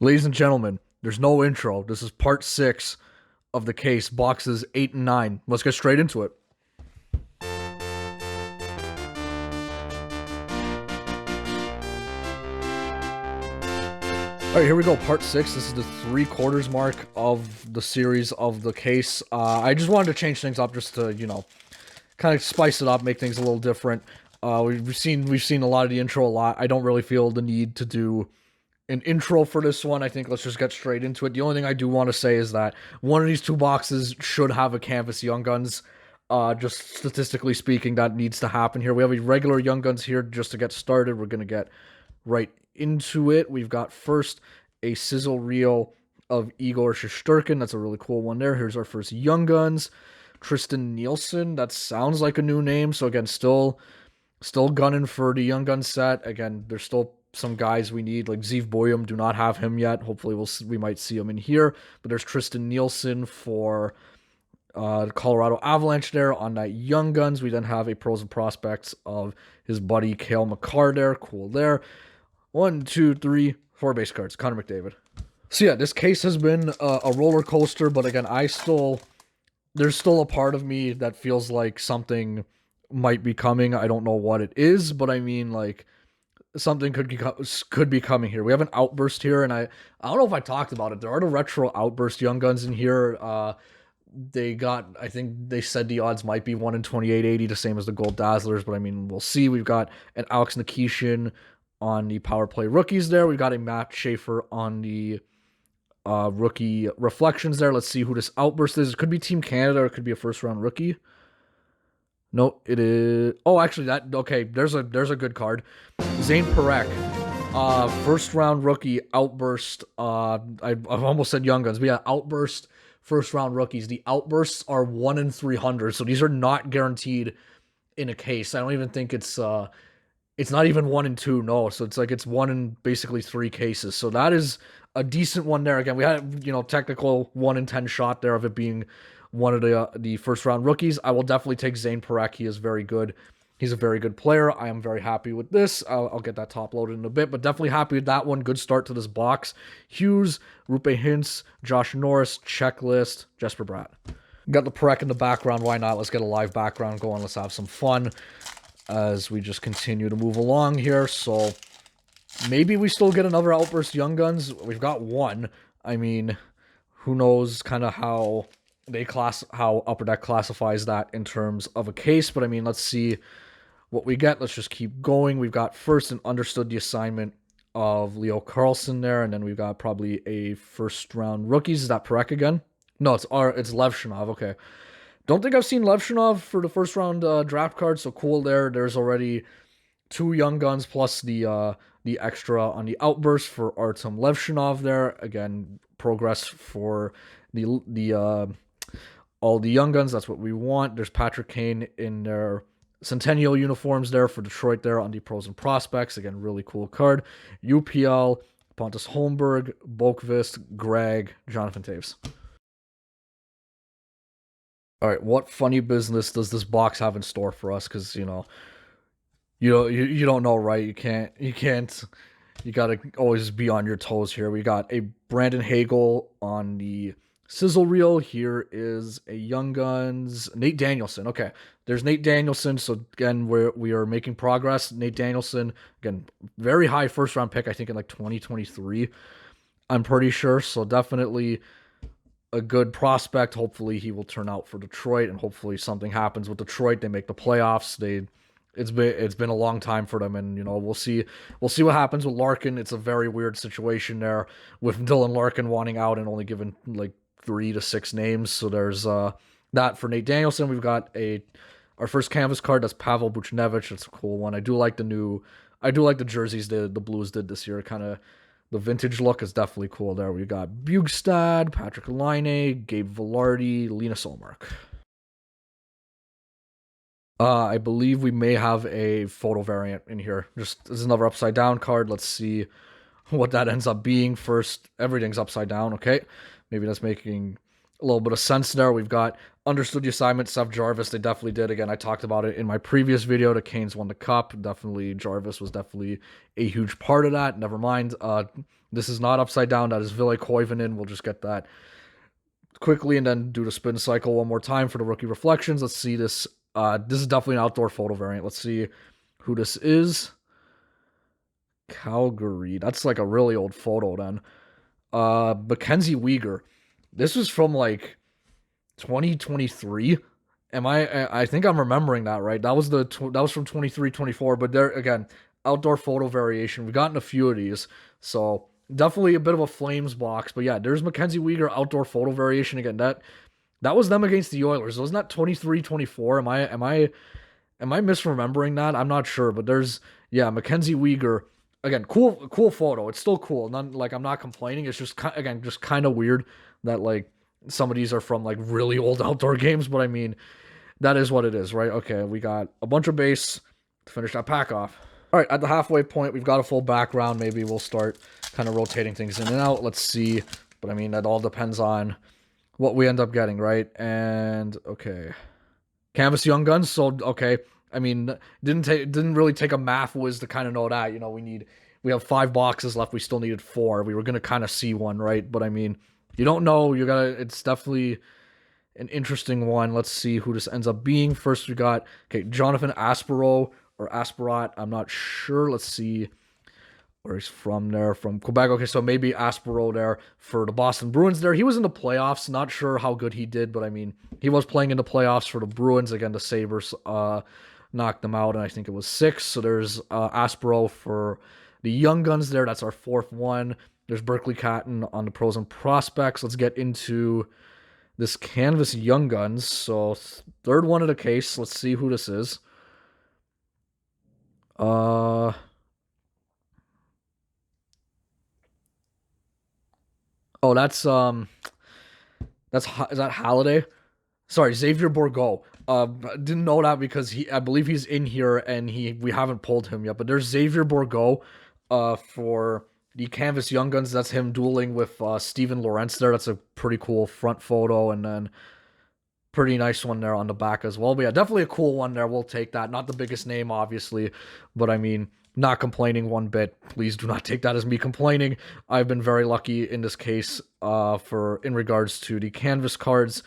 Ladies and gentlemen, there's no intro. This is part 6 of the case, boxes 8 and 9. Let's get straight into it. All right, here we go. Part 6. This is the 3/4 mark of the series of the case. I just wanted to change things up just to, kind of spice it up, make things a little different. We've seen a lot of the intro a lot. I don't really feel the need to do an intro for this one. I think let's just get straight into it. The only thing I do want to say is that one of these two boxes should have a canvas Young Guns. Just statistically speaking, that needs to happen here. We have a regular Young Guns here just to get started. We're going to get right into it. We've got first a sizzle reel of Igor Shesterkin. That's a really cool one there. Here's our first Young Guns. Tristan Nielsen. That sounds like a new name. So again, still gunning for the Young Gun set. Again, there's still some guys we need, like Zeev Boyum. Do not have him yet. Hopefully we might see him in here. But there's Tristan Nielsen for Colorado Avalanche there on that Young Guns. We then have a pros and prospects of his buddy Cale Makar there. Cool there. 1, 2, 3, 4 base cards. Connor McDavid. So yeah, this case has been a roller coaster, but again, there's still a part of me that feels like something might be coming. I don't know what it is, but I mean, like, something could be coming here. We have an Outburst here, and I don't know if I talked about it. There are the retro Outburst Young Guns in here. I think they said the odds might be 1 in 2880, the same as the Gold Dazzlers, but I mean, we'll see. We've got an Alex Nikishin on the power play rookies there. We've got a Matt Schaefer on the rookie reflections there. Let's see who this Outburst is. It could be Team Canada, or it could be a first round rookie. No, it is. Oh, actually, okay. There's a good card. Zane Parekh, first round rookie Outburst. I've almost said Young Guns, but yeah, Outburst first round rookies. The Outbursts are 1 in 300, so these are not guaranteed in a case. I don't even think it's not even 1 in 2. No, so it's 1 in basically 3 cases. So that is a decent one there. Again, we had technical 1 in 10 shot there of it being one of the first round rookies. I will definitely take Zane Parekh. He is very good. He's a very good player. I am very happy with this. I'll get that top loaded in a bit, but definitely happy with that one. Good start to this box. Hughes, Rupe Hintz, Josh Norris, Checklist, Jesper Bratt. Got the Parekh in the background. Why not? Let's get a live background going. Let's have some fun as we just continue to move along here. So maybe we still get another Outburst Young Guns. We've got one. I mean, who knows kind of how Upper Deck classifies that in terms of a case, but I mean, let's see what we get. Let's just keep going. We've got first and understood the assignment of Leo Carlson there, and then we've got probably a first round rookies. Is that Parekh again? No, it's Levshinov. Okay. Don't think I've seen Levshinov for the first round draft card, so cool there. There's already 2 Young Guns plus the extra on the Outburst for Artem Levshinov there. Again, progress for the all the Young Guns. That's what we want. There's Patrick Kane in their Centennial uniforms there for Detroit there on the pros and prospects. Again, really cool card. UPL, Pontus Holmberg, Bolkvist, Greg, Jonathan Taves. All right, what funny business does this box have in store for us? Because you don't know, right? You gotta always be on your toes here. We got a Brandon Hagel on the sizzle reel. Here is a Young Guns Nate Danielson. Okay, there's Nate Danielson. So again, we are making progress. Nate Danielson, again, very high first round pick. I think in like 2023. I'm pretty sure. So definitely a good prospect. Hopefully he will turn out for Detroit, and hopefully something happens with Detroit. They make the playoffs. It's been a long time for them, and we'll see what happens with Larkin. It's a very weird situation there with Dylan Larkin wanting out and only given like 3 to 6 names. So there's that for Nate Danielson. We've got our first canvas card. That's Pavel Buchnevich. That's a cool one. I do like the jerseys the Blues did this year. Kind of the vintage look is definitely cool there. We got Bugstad, Patrick Laine, Gabe Vilardi, Lena Solmark. I believe we may have a photo variant in here. Just as another upside down card. Let's see what that ends up being. First, everything's upside down. Okay, maybe that's making a little bit of sense there. We've got understood the assignment, Seth Jarvis. They definitely did. Again, I talked about it in my previous video. The Canes won the cup. Definitely, Jarvis was definitely a huge part of that. Never mind. This is not upside down. That is Ville Koivunen. We'll just get that quickly and then do the spin cycle one more time for the rookie reflections. Let's see this. This is definitely an outdoor photo variant. Let's see who this is. Calgary. That's like a really old photo then. Mackenzie Weegar. This was from like 2023. I think I'm remembering that right. That was from 23-24, but there again, outdoor photo variation. We've gotten a few of these. So definitely a bit of a Flames box. But yeah, there's Mackenzie Weegar outdoor photo variation again. That was them against the Oilers. Wasn't that 23-24? Am I misremembering that? I'm not sure, but there's Mackenzie Weegar. Again, cool photo. It's still cool. None like I'm not complaining. It's just again just kind of weird that like some of these are from like really old outdoor games, but I mean that is what it is, right? Okay, we got a bunch of base to finish that pack off. All right, at the halfway point, we've got a full background. Maybe we'll start kind of rotating things in and out. Let's see. But I mean, that all depends on what we end up getting, right? And okay, Canvas Young Guns. So okay, I mean, didn't really take a math whiz to kind of know that. You know, we have 5 boxes left. We still needed 4. We were gonna kind of see one, right? But I mean, you don't know. You gotta. It's definitely an interesting one. Let's see who this ends up being. First, we got Jonathan Aspero or Asperat. I'm not sure. Let's see where he's from there, from Quebec. Okay, so maybe Aspero there for the Boston Bruins there. He was in the playoffs. Not sure how good he did, but I mean, he was playing in the playoffs for the Bruins. Again, the Sabres knocked them out, and I think it was 6. So there's Aspero for the Young Guns there. That's our 4th one. There's Berkeley Catton on the pros and prospects. Let's get into this Canvas Young Guns. So 3rd one of the case. Let's see who this is. Oh, that's is that Halliday? Sorry, Xavier Bourgault. Didn't know that because I believe he's in here and we haven't pulled him yet. But there's Xavier Bourgault, for the Canvas Young Guns. That's him dueling with Steven Lorentz there. That's a pretty cool front photo, and then pretty nice one there on the back as well. But yeah, definitely a cool one there. We'll take that. Not the biggest name, obviously, but I mean, not complaining one bit. Please do not take that as me complaining. I've been very lucky in this case in regards to the Canvas cards.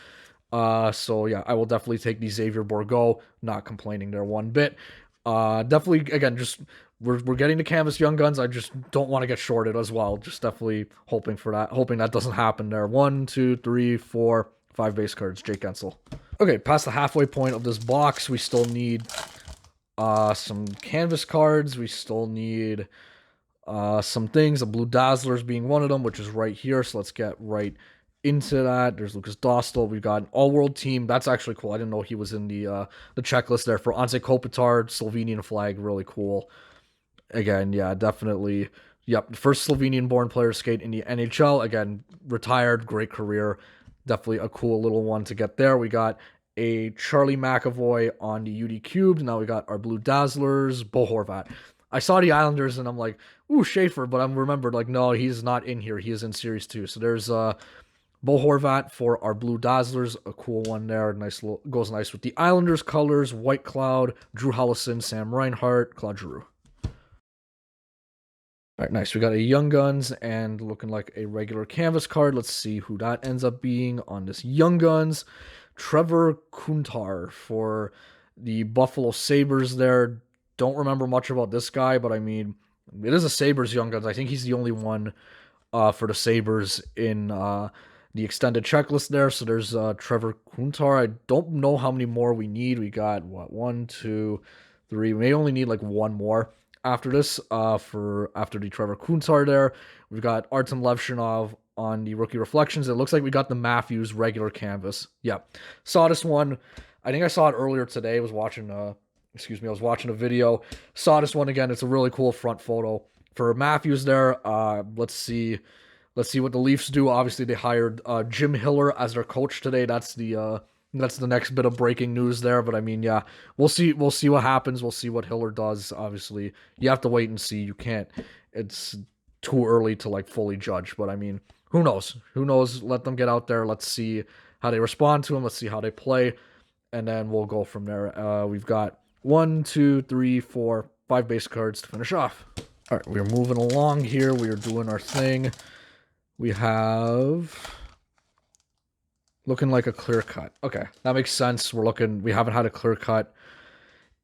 So yeah, I will definitely take the Xavier Bourgault. Not complaining there one bit. Definitely, again, just we're getting the Canvas Young Guns. I just don't want to get shorted as well. Just definitely hoping that doesn't happen there. 1, 2, 3, 4, 5 base cards. Jake Gensel. Okay, past the halfway point of this box, we still need some Canvas cards. We still need some things. A Blue Dazzlers being one of them, which is right here. So let's get right into that. There's Lucas Dostal. We've got an all-world team. That's actually cool. I didn't know he was in the checklist there for Anze Kopitar, Slovenian flag. Really cool. Again, yeah, definitely. Yep, first Slovenian-born player to skate in the NHL. Again, retired, great career. Definitely a cool little one to get there. We got a Charlie McAvoy on the UD Cubed. Now we got our Blue Dazzlers, Bo Horvat. I saw the Islanders and I'm like, ooh, Schaefer, but I'm remembered like, no, he's not in here. He is in Series 2. So there's Bo Horvat for our Blue Dazzlers, a cool one there. Goes nice with the Islanders colors, White Cloud, Drew Hellison, Sam Reinhart, Claude Giroux. All right, nice. We got a Young Guns and looking like a regular Canvas card. Let's see who that ends up being on this Young Guns. Trevor Kuntar for the Buffalo Sabres there. Don't remember much about this guy, but I mean, it is a Sabres Young Guns. I think he's the only one for the Sabres in the extended checklist there. So there's Trevor Kuntar. I don't know how many more we need. We got, 1, 2, 3. We may only need like one more after this, after the Trevor Kuntar there. We've got Artem Levshinov on the rookie reflections. It looks like we got the Matthews regular canvas. Yeah, saw this one. I think I saw it earlier today. I was watching a video. Saw this one again. It's a really cool front photo for Matthews there. Let's see what the Leafs do. Obviously, they hired Jim Hiller as their coach today. That's the next bit of breaking news there. But I mean, yeah, we'll see what happens. We'll see what Hiller does. Obviously, you have to wait and see. You can't. It's too early to like fully judge. But I mean, who knows? Who knows? Let them get out there. Let's see how they respond to him. Let's see how they play, and then we'll go from there. We've got 1, 2, 3, 4, 5 base cards to finish off. All right, we're moving along here. We are doing our thing. We have looking like a clear cut. Okay, that makes sense. We haven't had a clear cut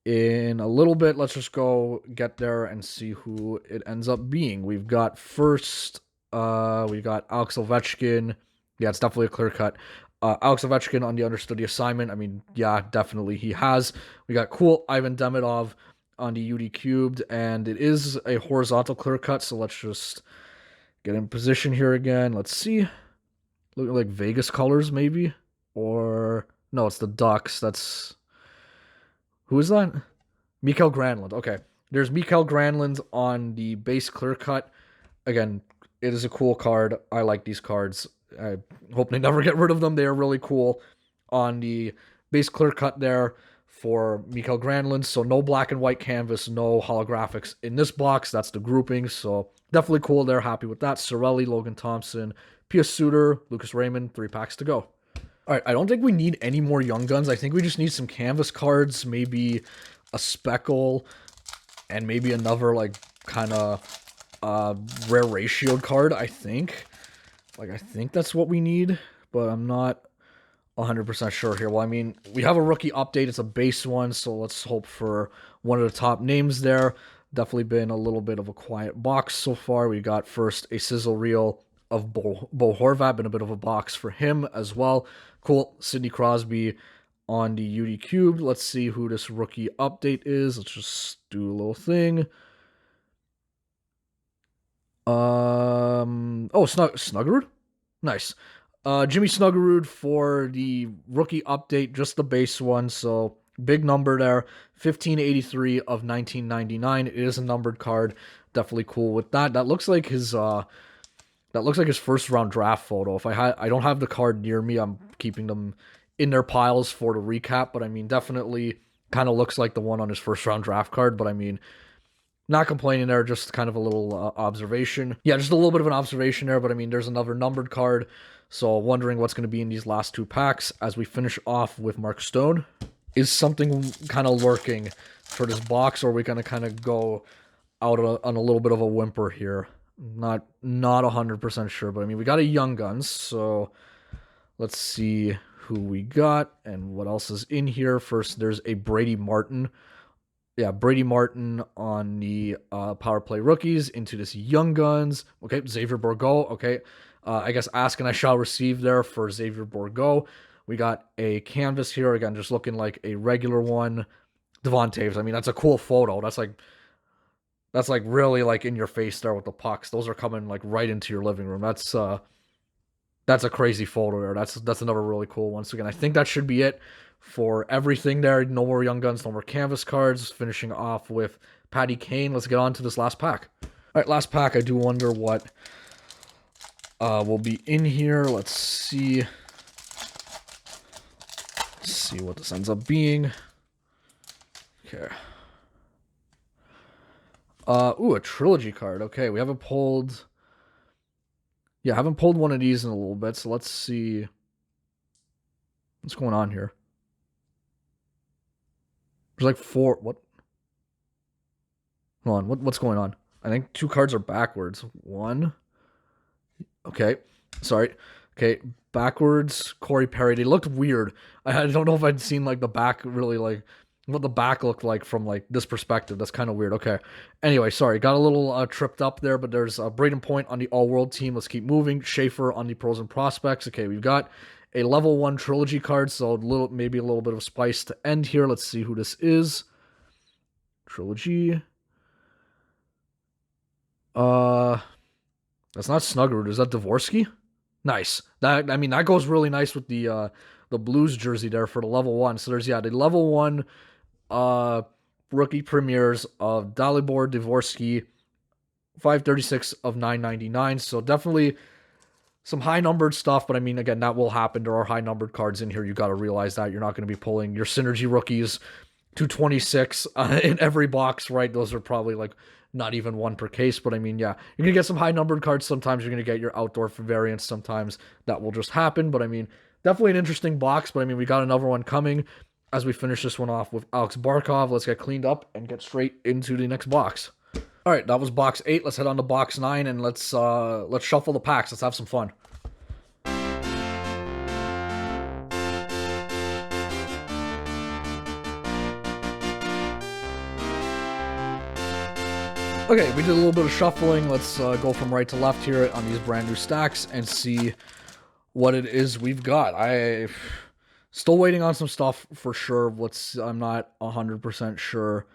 in a little bit. Let's just go get there and see who it ends up being. We've got first, we got Alex Ovechkin. Yeah, it's definitely a clear cut. Alex Ovechkin on the understudy assignment. I mean, yeah, definitely he has. We got cool Ivan Demidov on the UD cubed, and it is a horizontal clear cut. So let's just get in position here again. Let's see. Looking like Vegas colors, maybe, or no, it's the Ducks. That's who is that? Mikael Granlund. Okay, there's Mikael Granlund on the base clear cut. Again, it is a cool card. I like these cards. I hope they never get rid of them. They are really cool on the base clear cut there for Mikael Granlund. So no black and white canvas, no holographics in this box. That's the grouping. So definitely cool there. Happy with that. Cirelli, Logan Thompson, Pia Suter, Lucas Raymond, 3 packs to go. All right, I don't think we need any more Young Guns. I think we just need some canvas cards, maybe a speckle, and maybe another like kind of rare ratioed card. I think that's what we need, but I'm not 100% sure here. Well, I mean, we have a rookie update. It's a base one, so let's hope for one of the top names there. Definitely been a little bit of a quiet box so far. We got first a sizzle reel of Bo Horvat, been a bit of a box for him as well. Cool, Sidney Crosby on the UD cubed. Let's see who this rookie update is. Let's just do a little thing. Snuggerud? Nice. Jimmy Snuggerud for the rookie update, just the base one, so big number there. 1583 of 1999. It is a numbered card. Definitely cool with that. That looks like his first round draft photo. I don't have the card near me. I'm keeping them in their piles for the recap, but I mean, definitely kind of looks like the one on his first round draft card, but I mean, not complaining there, just kind of a little observation. Yeah, just a little bit of an observation there, but I mean, there's another numbered card, so wondering what's going to be in these last 2 packs as we finish off with Mark Stone. Is something kind of lurking for this box, or are we going to kind of go out on a little bit of a whimper here? Not 100% sure, but I mean, we got a Young Guns, so let's see who we got and what else is in here. First, there's a Brady Martin. Yeah, Brady Martin on the power play rookies into this Young Guns. Okay, Xavier Bourgault. Okay, I guess ask and I shall receive there for Xavier Bourgault. We got a canvas here again, just looking like a regular one. Devon Taves. I mean, that's a cool photo. That's like really like in your face there with the pucks. Those are coming like right into your living room. That's a crazy photo there. That's another really cool one. So again, I think that should be it for everything there. No more Young Guns, no more canvas cards. Finishing off with Patty Kane. Let's get on to this last pack. All right, last pack. I do wonder what will be in here. Let's see. Let's see what this ends up being. Okay. Ooh, a trilogy card. Okay, we haven't pulled... Yeah, I haven't pulled one of these in a little bit, so let's see what's going on here. There's like 4... What? Hold on, what's going on? I think 2 cards are backwards. 1. Okay, sorry. Okay, backwards, Corey Perry. They looked weird. I don't know if I'd seen like the back really like... what the back looked like from like this perspective. That's kind of weird. Okay. Anyway, sorry, got a little tripped up there, but there's Braden Point on the all-world team. Let's keep moving. Schaefer on the pros and prospects. Okay, we've got a level 1 trilogy card, so maybe a little bit of spice to end here. Let's see who this is. Trilogy. That's not Snuggerud. Is that Dvorsky? Nice. That goes really nice with the Blues jersey there for the level 1. So there's the level 1 rookie premieres of Dalibor Dvorsky, 536 of 999. So definitely some high numbered stuff, but I mean, again, that will happen. There are high numbered cards in here. You got to realize that you're not going to be pulling your synergy rookies 226 in every box, right? Those are probably like not even 1 per case, but I mean, yeah, you're gonna get some high numbered cards. Sometimes you're gonna get your outdoor variants. Sometimes that will just happen, but I mean, definitely an interesting box. But I mean, we got another one coming as we finish this one off with Alex Barkov. Let's get cleaned up and get straight into the next box. All All right, that was box 8. Let's head on to box 9 and let's shuffle the packs. Let's have some fun. Okay, we did a little bit of shuffling. Let's go from right to left here on these brand new stacks and see what it is we've got. I still waiting on some stuff for sure. I'm not 100% sure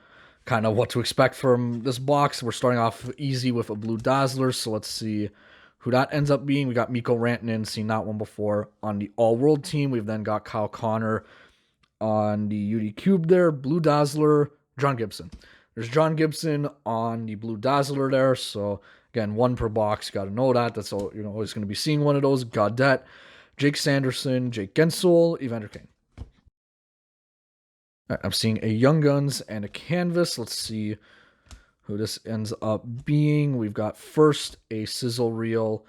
kind of what to expect from this box. We're starting off easy with a blue Dazzler, so let's see who that ends up being. We got Mikko Rantanen, seen that one before on the All-World team. We've then got Kyle Connor on the UD Cube there, blue Dazzler, John Gibson. There's John Gibson on the blue Dazzler there, so again, one per box. You got to know that. That's all, always going to be seeing one of those. Gaudette, Jake Sanderson, Jake Gensel, Evander Kane. Right, I'm seeing a Young Guns and a canvas. Let's see who this ends up being. We've got first a sizzle reel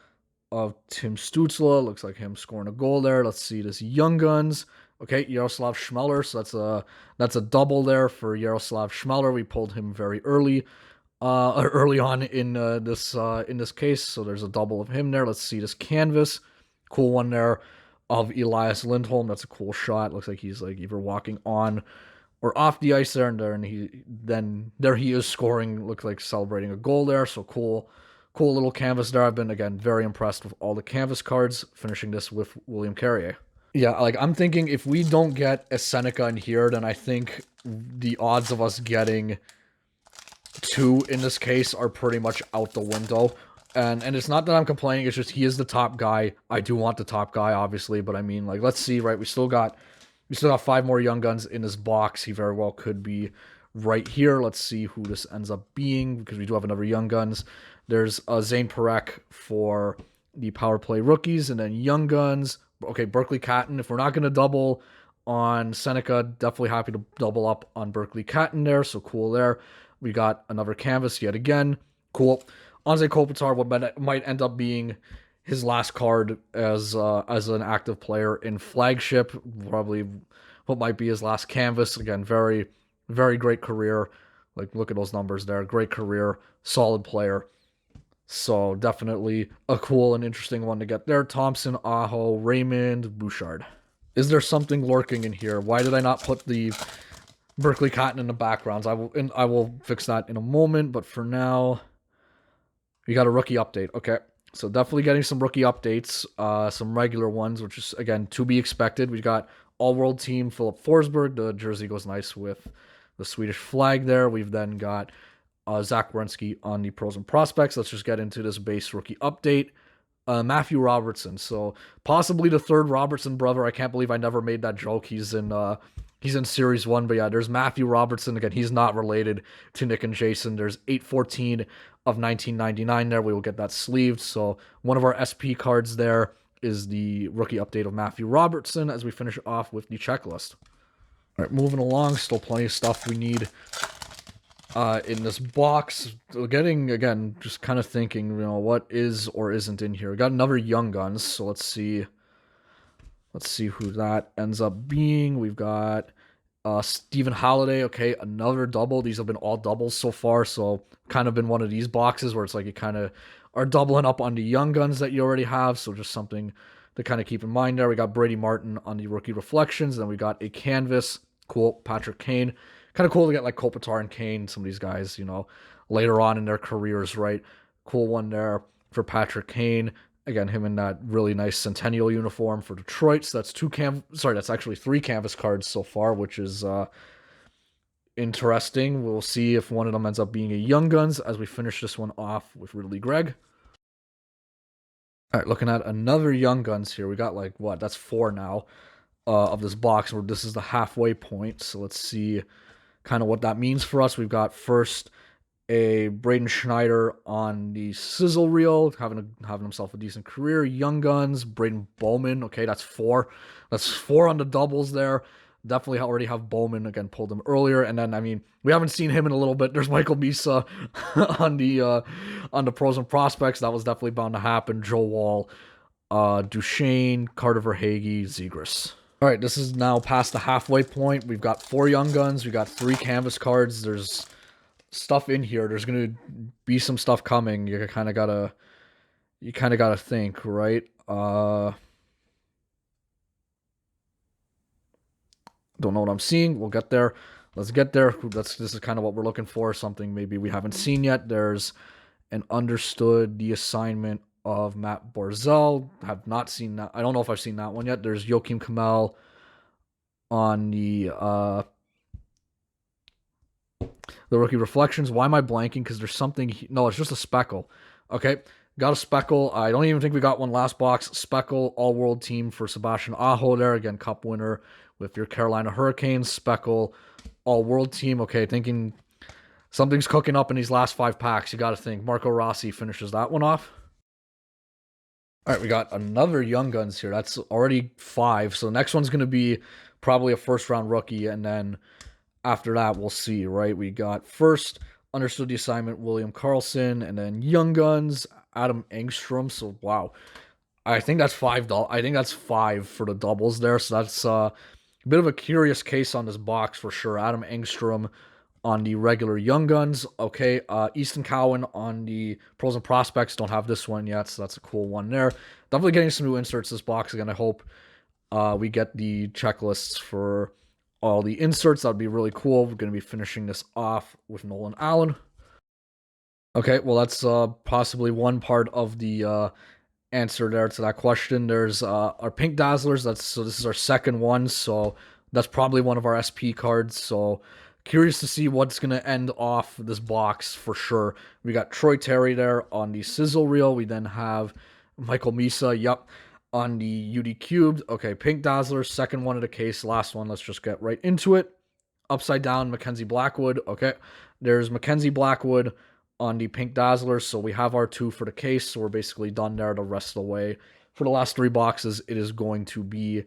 of Tim Stützle. Looks like him scoring a goal there. Let's see this Young Guns. Okay, Yaroslav Schmeller. So that's a double there for Yaroslav Schmeller. We pulled him very early on in this case. So there's a double of him there. Let's see this canvas. Cool one there of Elias Lindholm. That's a cool shot. Looks like he's like either walking on or off the ice there, and there he is scoring. Looks like celebrating a goal there. So cool little canvas there. I've been again very impressed with all the canvas cards. Finishing this with William Carrier. Yeah, like I'm thinking if we don't get a Seneca in here, then I think the odds of us getting 2 in this case are pretty much out the window. And it's not that I'm complaining, it's just he is the top guy. I do want the top guy, obviously, but I mean, like, let's see, right? We still got 5 more Young Guns in this box. He very well could be right here. Let's see who this ends up being, because we do have another Young Guns. There's Zane Parekh for the power play rookies, and then Young Guns. Okay, Berkeley Catton. If we're not going to double on Seneca, definitely happy to double up on Berkeley Catton there. So cool there. We got another canvas yet again. Cool. Anze Kopitar might end up being his last card as an active player in Flagship. Probably what might be his last canvas. Again, very, very great career. Like, look at those numbers there. Great career. Solid player. So definitely a cool and interesting one to get there. Thompson, Aho, Raymond, Bouchard. Is there something lurking in here? Why did I not put the Berkeley Cotton in the backgrounds? I will fix that in a moment, but for now, we got a rookie update. Okay, so definitely getting some rookie updates, some regular ones, which is, again, to be expected. We got All-World team Philip Forsberg. The jersey goes nice with the Swedish flag there. We've then got Zach Werenski on the pros and prospects. Let's just get into this base rookie update. Matthew Robertson. So possibly the third Robertson brother. I can't believe I never made that joke. He's in Series 1. But yeah, there's Matthew Robertson. Again, he's not related to Nick and Jason. There's 814 of 1999 there. We will get that sleeved. So one of our SP cards there is the rookie update of Matthew Robertson as we finish off with the checklist. All right, moving along. Still plenty of stuff we need in this box. Getting, again, just kind of thinking, what is or isn't in here. We got another Young Guns, so let's see who that ends up being. We've got Stephen Holiday. Okay, another double. These have been all doubles so far, so kind of been one of these boxes where it's like you kind of are doubling up on the Young Guns that you already have, so just something to kind of keep in mind there. We got Brady Martin on the rookie reflections, and then we got a canvas. Cool, Patrick Kane. Kind of cool to get like Kopitar and Kane, some of these guys, later on in their careers, right? Cool one there for Patrick Kane. Again, him in that really nice Centennial uniform for Detroit. So that's that's actually 3 canvas cards so far, which is interesting. We'll see if one of them ends up being a Young Guns as we finish this one off with Ridley Gregg. All right, looking at another Young Guns here. We got that's 4 now of this box, where this is the halfway point. So let's see kind of what that means for us. We've got first a Braden Schneider on the sizzle reel, having himself a decent career. Young Guns, Braden Bowman. Okay, that's 4. That's 4 on the doubles there. Definitely already have Bowman. Again, pulled him earlier. And then, I mean, we haven't seen him in a little bit. There's Michael Misa on the pros and prospects. That was definitely bound to happen. Joe Wall, Duchesne, Carter Verhaeghe, Zegras. All right, this is now past the halfway point. We've got 4 Young Guns. We got 3 canvas cards. There's stuff in here. There's gonna be some stuff coming. You kind of gotta think, right? Don't know what I'm seeing. We'll get there. Let's get there. This is kind of what we're looking for. Something maybe we haven't seen yet. There's an understood the assignment of Matt Barzell. Have not seen that. I don't know if I've seen that one yet. There's Joachim Kamel on the rookie reflections. Why am I blanking? Because there's something. No, it's just a speckle. Okay, got a speckle. I don't even think we got one last box. Speckle all world team for Sebastian Aho there again, cup winner with your Carolina Hurricanes. Speckle all world team. Okay, thinking something's cooking up in these last 5 packs. You got to think Marco Rossi finishes that one off. All right, we got another Young Guns here. That's already 5. So the next one's going to be probably a first round rookie, and then after that, we'll see, right? We got first, understood the assignment, William Karlsson, and then Young Guns, Adam Engstrom. So, wow. I think that's $5. I think that's 5 for the doubles there. So that's a bit of a curious case on this box for sure. Adam Engstrom on the regular Young Guns. Okay, Easton Cowan on the Pros and Prospects. Don't have this one yet, so that's a cool one there. Definitely getting some new inserts this box again. I hope we get the checklists for all the inserts. That would be really cool. We're going to be finishing this off with Nolan Allen. Okay, well, that's possibly one part of the answer there to that question. There's our Pink Dazzlers. So this is our second one, so that's probably one of our SP cards. So curious to see what's going to end off this box for sure. We got Troy Terry there on the Sizzle Reel. We then have Michael Misa, yep, on the UD Cubed. Okay, Pink Dazzler, second one of the case. Last one, let's just get right into it. Upside down, Mackenzie Blackwood. Okay, there's Mackenzie Blackwood on the Pink Dazzler. So we have our 2 for the case. So we're basically done there the rest of the way. For the last 3 boxes, it is going to be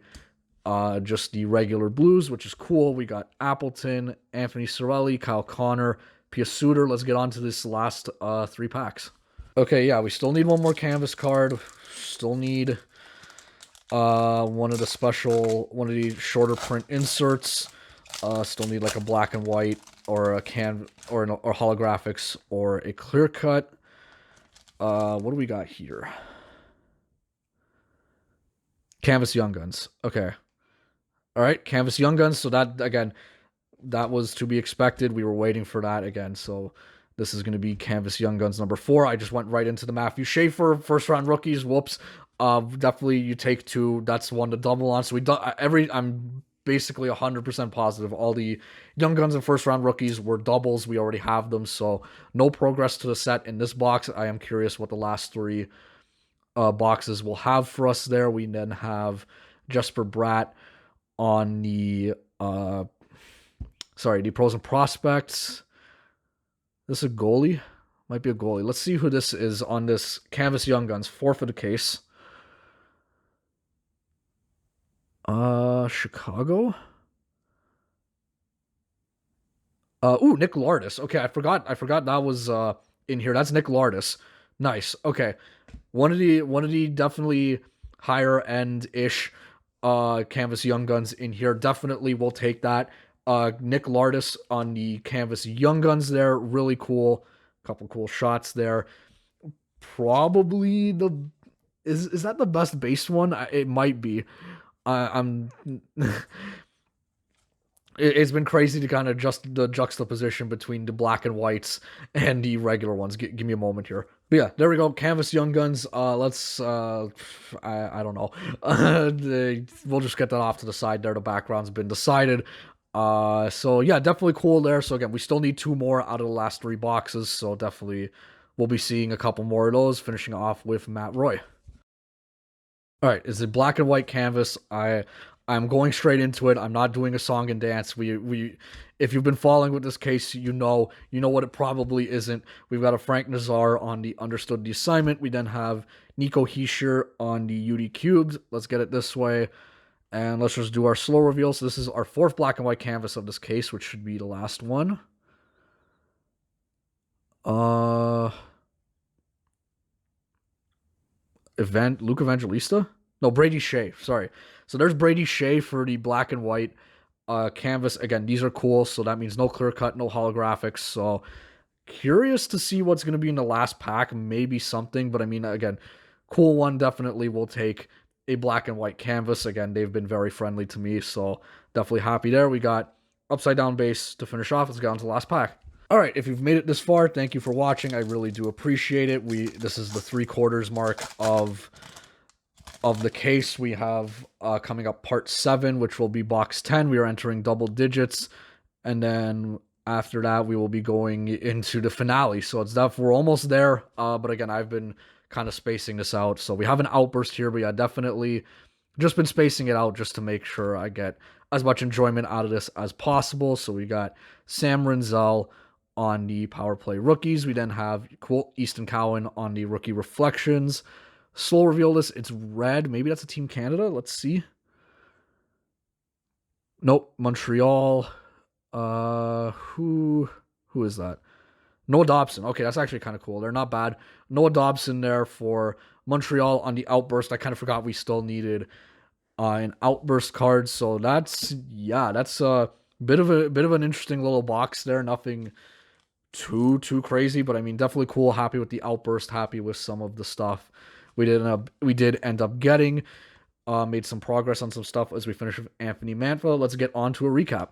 just the regular blues, which is cool. We got Appleton, Anthony Cirelli, Kyle Connor, Pia Suter. Let's get on to this last 3 packs. Okay, yeah, we still need one more canvas card. Still need one of the shorter print inserts. Still need like a black and white or a or holographics or a clear cut. What do we got here? Canvas Young Guns. Okay. All right, Canvas Young Guns. So that, again, that was to be expected. We were waiting for that again. So this is going to be Canvas Young Guns number 4. I just went right into the Matthew Schaefer first round rookies. Whoops. Definitely you take 2. That's one to double on. So I'm basically 100% positive all the Young Guns and first round rookies were doubles. We already have them. So no progress to the set in this box. I am curious what the last 3 boxes will have for us there. We then have Jesper Bratt on the the Pros and Prospects. This is a goalie. Might be a goalie. Let's see who this is on this Canvas Young Guns. 4 for the case. Chicago. Nick Lardis. Okay, I forgot that was in here. That's Nick Lardis. Nice. Okay. One of the definitely higher end ish Canvas Young Guns in here. Definitely will take that. Nick Lardis on the Canvas Young Guns there. Really cool. Couple cool shots there. Probably is that the best base one? It might be. I'm it's been crazy to kind of just the juxtaposition between the black and whites and the regular ones. Give me a moment here. But yeah, there we go. Canvas Young Guns. Let's I don't know. We'll just get that off to the side there. The background's been decided. So yeah, definitely cool there. So again, we still need 2 more out of the last 3 boxes. So definitely we'll be seeing a couple more of those, finishing off with Matt Roy. All right, is it black and white canvas? I'm going straight into it. I'm not doing a song and dance. We if you've been following with this case, you know what it probably isn't. We've got a Frank Nazar on the understood the assignment. We then have Nico Hischier on the UD cubed. Let's get it this way. And let's just do our slow reveal. So this is our 4th black and white canvas of this case, which should be the last one. Luke Evangelista? No, Brady Shea. Sorry. So there's Brady Shea for the black and white canvas. Again, these are cool. So that means no clear cut, no holographics. So Curious to see what's going to be in the last pack. Maybe something, but I mean, again, cool one. Definitely will take a black and white canvas. Again, they've been very friendly to me, so definitely happy there. We got upside down base to finish off. Let's get on to the last pack. All right, if you've made it this far, thank you for watching. I really do appreciate it. This is the 3/4 mark of the case. We have coming up part 7, which will be box 10. We are entering double digits, and then after that we will be going into the finale. So we're almost there. But again, I've been kind of spacing this out. So we have an Outburst here, but yeah, definitely just been spacing it out just to make sure I get as much enjoyment out of this as possible. So we got Sam Renzel on the power play rookies. We then have quote Easton Cowan on the rookie reflections. Slow reveal this. It's red. Maybe that's a Team Canada. Let's see. Nope. Montreal. Who is that? Noah Dobson. Okay, that's actually kind of cool. They're not bad. Noah Dobson there for Montreal on the Outburst. I kind of forgot we still needed an Outburst card. So that's a bit of an interesting little box there. Nothing too crazy, but I mean, definitely cool. Happy with the Outburst. Happy with some of the stuff we did end up getting. Made some progress on some stuff as we finish with Anthony Mantha. Let's get on to a recap.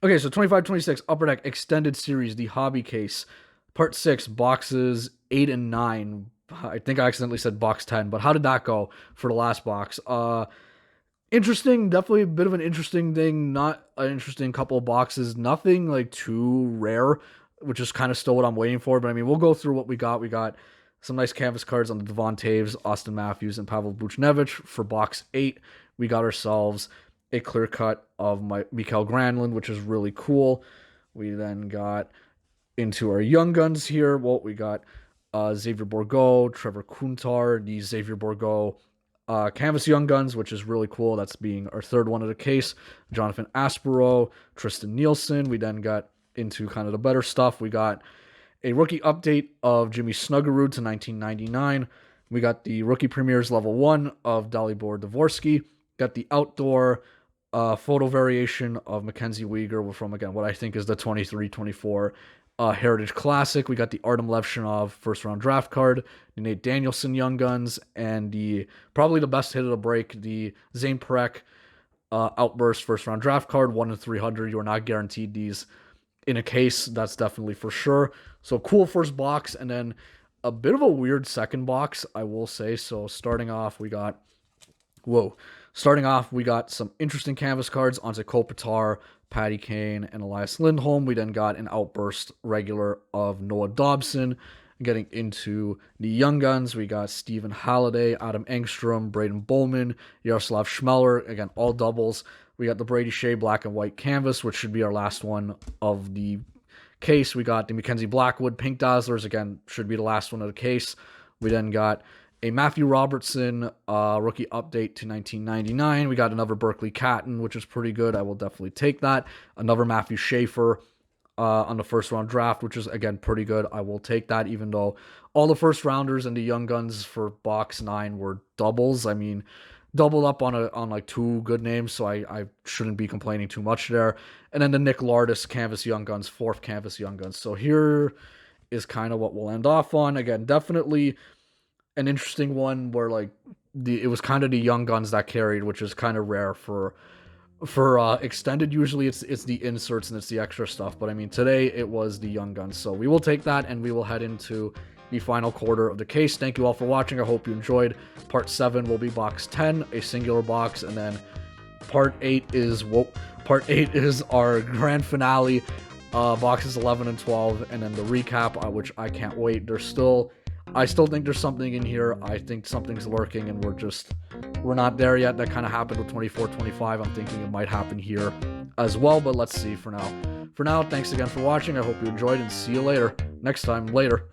Okay, so 25-26 Upper Deck Extended Series, the Hobby Case, Part 6, boxes 8 and 9. I think I accidentally said box 10, but how did that go for the last box? Interesting, definitely a bit of an interesting thing. Not an interesting couple of boxes. Nothing like too rare, which is kind of still what I'm waiting for. But I mean, we'll go through what we got. We got some nice canvas cards on the Devon Taves, Austin Matthews, and Pavel Buchnevich. For box 8, we got ourselves a clear cut of Mikael Granlund, which is really cool. We then got into our young guns here. Well, we got Xavier Bourgault, Trevor Kuntar, the Xavier Bourgault Canvas Young Guns, which is really cool. That's being our third one of the case. Jonathan Aspero, Tristan Nielsen. We then got into kind of the better stuff. We got a rookie update of Jimmy Snuggerud to 1999. We got the rookie premieres level 1 of Dalibor Dvorsky. Got the outdoor photo variation of Mackenzie Weegar from, again, what I think is the 23-24 Heritage Classic. We got the Artem Levshinov first-round draft card, the Nate Danielson Young Guns, and probably the best hit of the break, the Zane Perek Outburst first-round draft card, 1 in 300. You are not guaranteed these in a case, that's definitely for sure. So cool first box, and then a bit of a weird second box, I will say. So starting off, we got some interesting canvas cards, Anze Kopitar, Patty Kane, and Elias Lindholm. We then got an Outburst regular of Noah Dobson. Getting into the Young Guns, we got Stephen Halliday, Adam Engstrom, Braden Bowman, Yaroslav Schmeller. Again, all doubles. We got the Brady Shea black and white canvas, which should be our last one of the case. We got the Mackenzie Blackwood Pink Dazzlers. Again, should be the last one of the case. We then got a Matthew Robertson rookie update to 1999. We got another Berkeley Catton, which is pretty good. I will definitely take that. Another Matthew Schaefer on the first round draft, which is, again, pretty good. I will take that, even though all the first rounders and the Young Guns for box 9 were doubles. I mean, doubled up on like 2 good names, so I shouldn't be complaining too much there. And then the Nick Lardis Canvas Young Guns, 4th Canvas Young Guns. So here is kind of what we'll end off on. Again, definitely an interesting one where like it was kind of the Young Guns that carried, which is kind of rare for extended. Usually it's the inserts and it's the extra stuff, but I mean, today it was the Young Guns. So we will take that, and we will head into the final quarter of the case. Thank you all for watching. I hope you enjoyed. Part 7 will be box 10, a singular box, and then part 8 is our grand finale, boxes 11 and 12, and then the recap, which I can't wait. I still think there's something in here. I think something's lurking, and we're not there yet. That kind of happened with 24-25. I'm thinking it might happen here as well, but let's see for now. For now, thanks again for watching. I hope you enjoyed, and see you later. Next time, later.